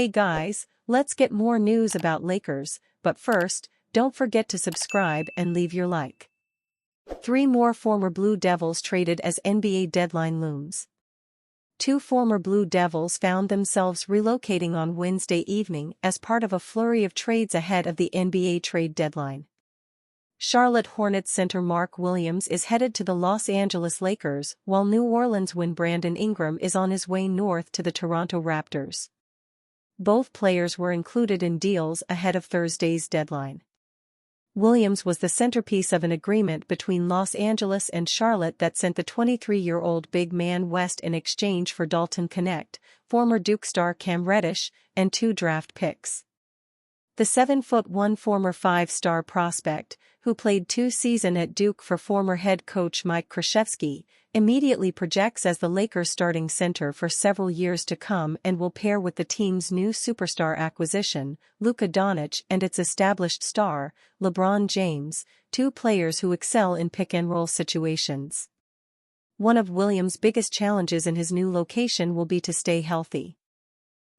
Hey guys, let's get more news about Lakers, but first, don't forget to subscribe and leave your like. 3 more former Blue Devils traded as NBA deadline looms. 2 former Blue Devils found themselves relocating on Wednesday evening as part of a flurry of trades ahead of the NBA trade deadline. Charlotte Hornets center Mark Williams is headed to the Los Angeles Lakers, while New Orleans wing Brandon Ingram is on his way north to the Toronto Raptors. Both players were included in deals ahead of Thursday's deadline. Williams was the centerpiece of an agreement between Los Angeles and Charlotte that sent the 23-year-old big man west in exchange for Dalton Connect, former Duke star Cam Reddish, and 2 draft picks. The 7'1" former 5-star prospect, who played 2 seasons at Duke for former head coach Mike Krzyzewski, immediately projects as the Lakers' starting center for several years to come and will pair with the team's new superstar acquisition, Luka Doncic, and its established star, LeBron James, 2 players who excel in pick-and-roll situations. One of Williams' biggest challenges in his new location will be to stay healthy.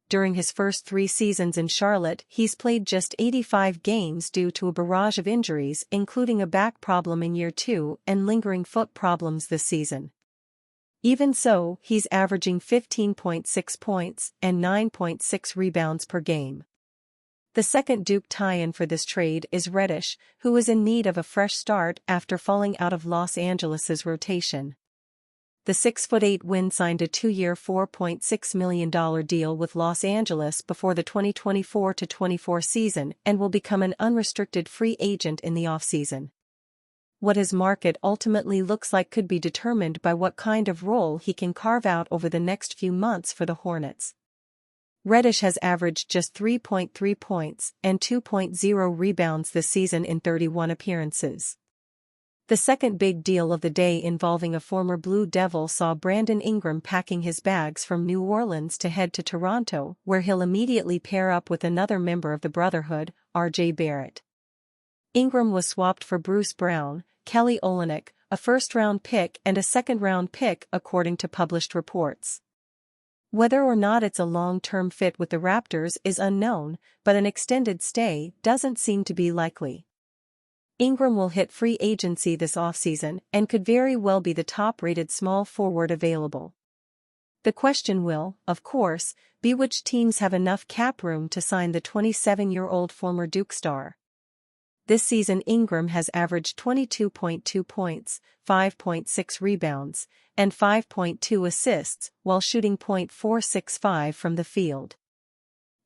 During his first 3 seasons in Charlotte, he's played just 85 games due to a barrage of injuries, including a back problem in year 2 and lingering foot problems this season. Even so, he's averaging 15.6 points and 9.6 rebounds per game. The second Duke tie-in for this trade is Reddish, who is in need of a fresh start after falling out of Los Angeles's rotation. The 6'8" wing signed a 2-year $4.6 million deal with Los Angeles before the 2024-24 season and will become an unrestricted free agent in the offseason. What his market ultimately looks like could be determined by what kind of role he can carve out over the next few months for the Hornets. Reddish has averaged just 3.3 points and 2.0 rebounds this season in 31 appearances. The second big deal of the day involving a former Blue Devil saw Brandon Ingram packing his bags from New Orleans to head to Toronto, where he'll immediately pair up with another member of the Brotherhood, R.J. Barrett. Ingram was swapped for Bruce Brown, Kelly Olynyk, a first-round pick and a second-round pick according to published reports. Whether or not it's a long-term fit with the Raptors is unknown, but an extended stay doesn't seem to be likely. Ingram will hit free agency this offseason and could very well be the top-rated small forward available. The question will, of course, be which teams have enough cap room to sign the 27-year-old former Duke star. This season Ingram has averaged 22.2 points, 5.6 rebounds, and 5.2 assists while shooting .465 from the field.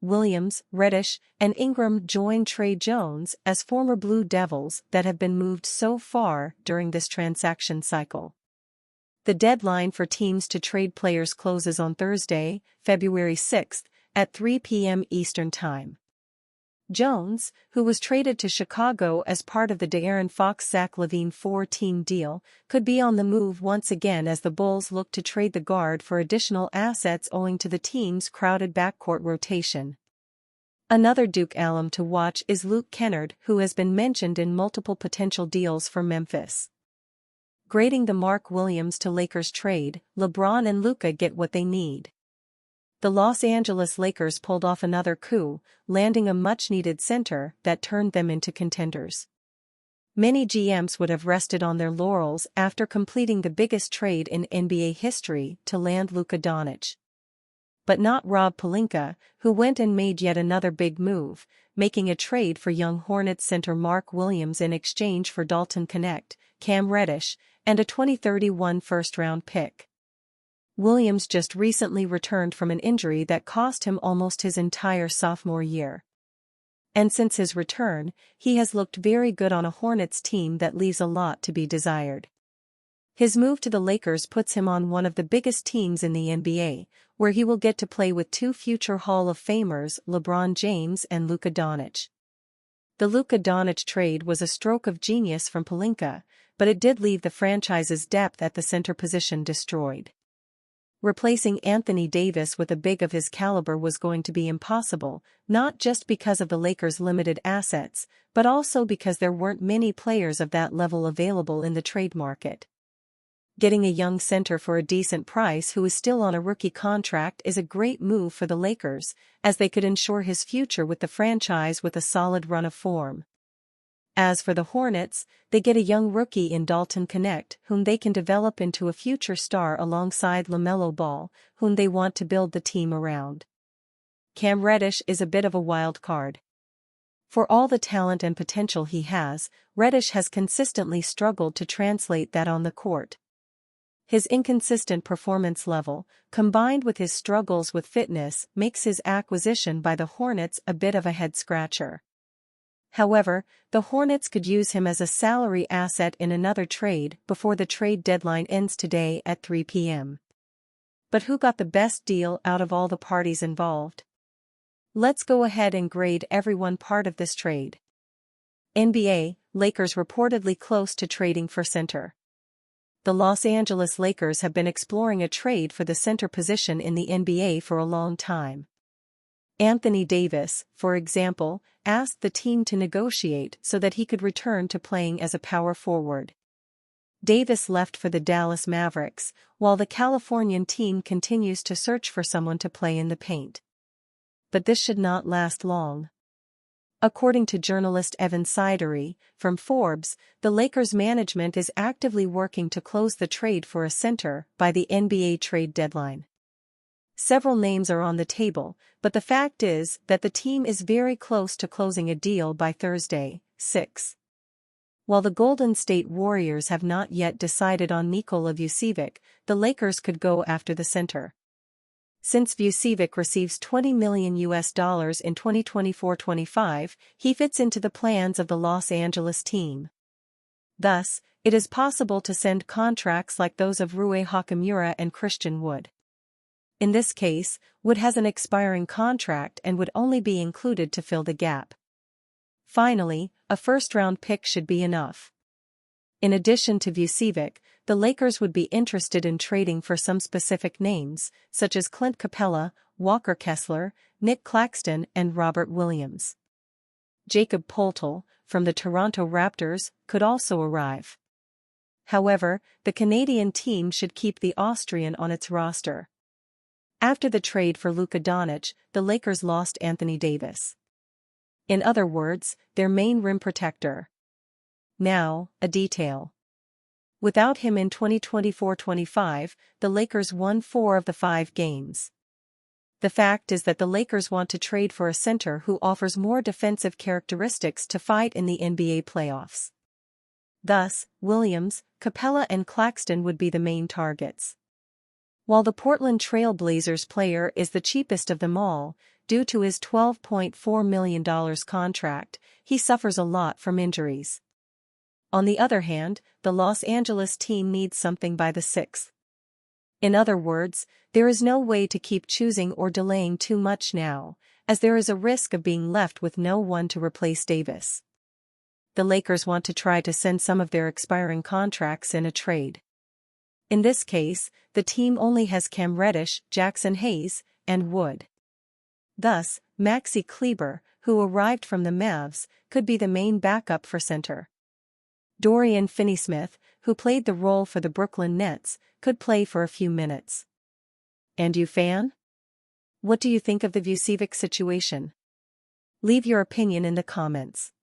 Williams, Reddish, and Ingram join Trey Jones as former Blue Devils that have been moved so far during this transaction cycle. The deadline for teams to trade players closes on Thursday, February 6, at 3 p.m. Eastern Time. Jones, who was traded to Chicago as part of the De'Aaron Fox-Zach LaVine 4-team deal, could be on the move once again as the Bulls look to trade the guard for additional assets owing to the team's crowded backcourt rotation. Another Duke alum to watch is Luke Kennard, who has been mentioned in multiple potential deals for Memphis. Grading the Mark Williams to Lakers trade, LeBron and Luka get what they need. The Los Angeles Lakers pulled off another coup, landing a much-needed center that turned them into contenders. Many GMs would have rested on their laurels after completing the biggest trade in NBA history to land Luka Doncic. But not Rob Pelinka, who went and made yet another big move, making a trade for young Hornets center Mark Williams in exchange for Dalton Connect, Cam Reddish, and a 2031 first-round pick. Williams just recently returned from an injury that cost him almost his entire sophomore year. And since his return, he has looked very good on a Hornets team that leaves a lot to be desired. His move to the Lakers puts him on one of the biggest teams in the NBA, where he will get to play with 2 future Hall of Famers, LeBron James and Luka Doncic. The Luka Doncic trade was a stroke of genius from Pelinka, but it did leave the franchise's depth at the center position destroyed. Replacing Anthony Davis with a big of his caliber was going to be impossible, not just because of the Lakers' limited assets, but also because there weren't many players of that level available in the trade market. Getting a young center for a decent price who is still on a rookie contract is a great move for the Lakers, as they could ensure his future with the franchise with a solid run of form. As for the Hornets, they get a young rookie in Dalton Knecht, whom they can develop into a future star alongside LaMelo Ball, whom they want to build the team around. Cam Reddish is a bit of a wild card. For all the talent and potential he has, Reddish has consistently struggled to translate that on the court. His inconsistent performance level, combined with his struggles with fitness, makes his acquisition by the Hornets a bit of a head-scratcher. However, the Hornets could use him as a salary asset in another trade before the trade deadline ends today at 3 p.m. But who got the best deal out of all the parties involved? Let's go ahead and grade every one part of this trade. NBA, Lakers reportedly close to trading for center. The Los Angeles Lakers have been exploring a trade for the center position in the NBA for a long time. Anthony Davis, for example, asked the team to negotiate so that he could return to playing as a power forward. Davis left for the Dallas Mavericks, while the Californian team continues to search for someone to play in the paint. But this should not last long. According to journalist Evan Sidery, from Forbes, the Lakers management is actively working to close the trade for a center by the NBA trade deadline. Several names are on the table, but the fact is that the team is very close to closing a deal by Thursday, 6. While the Golden State Warriors have not yet decided on Nikola Vucevic, the Lakers could go after the center. Since Vucevic receives $20 million in 2024-25, he fits into the plans of the Los Angeles team. Thus, it is possible to send contracts like those of Rui Hachimura and Christian Wood. In this case, Wood has an expiring contract and would only be included to fill the gap. Finally, a first-round pick should be enough. In addition to Vucevic, the Lakers would be interested in trading for some specific names, such as Clint Capella, Walker Kessler, Nick Claxton and Robert Williams. Jakob Poeltl, from the Toronto Raptors, could also arrive. However, the Canadian team should keep the Austrian on its roster. After the trade for Luka Doncic, the Lakers lost Anthony Davis. In other words, their main rim protector. Now, a detail. Without him in 2024-25, the Lakers won 4 of the 5 games. The fact is that the Lakers want to trade for a center who offers more defensive characteristics to fight in the NBA playoffs. Thus, Williams, Capella and Claxton would be the main targets. While the Portland Trail Blazers player is the cheapest of them all, due to his $12.4 million contract, he suffers a lot from injuries. On the other hand, the Los Angeles team needs something by the 6th. In other words, there is no way to keep choosing or delaying too much now, as there is a risk of being left with no one to replace Davis. The Lakers want to try to send some of their expiring contracts in a trade. In this case, the team only has Cam Reddish, Jackson Hayes, and Wood. Thus, Maxi Kleber, who arrived from the Mavs, could be the main backup for center. Dorian Finney-Smith, who played the role for the Brooklyn Nets, could play for a few minutes. And you, fan? What do you think of the Vucevic situation? Leave your opinion in the comments.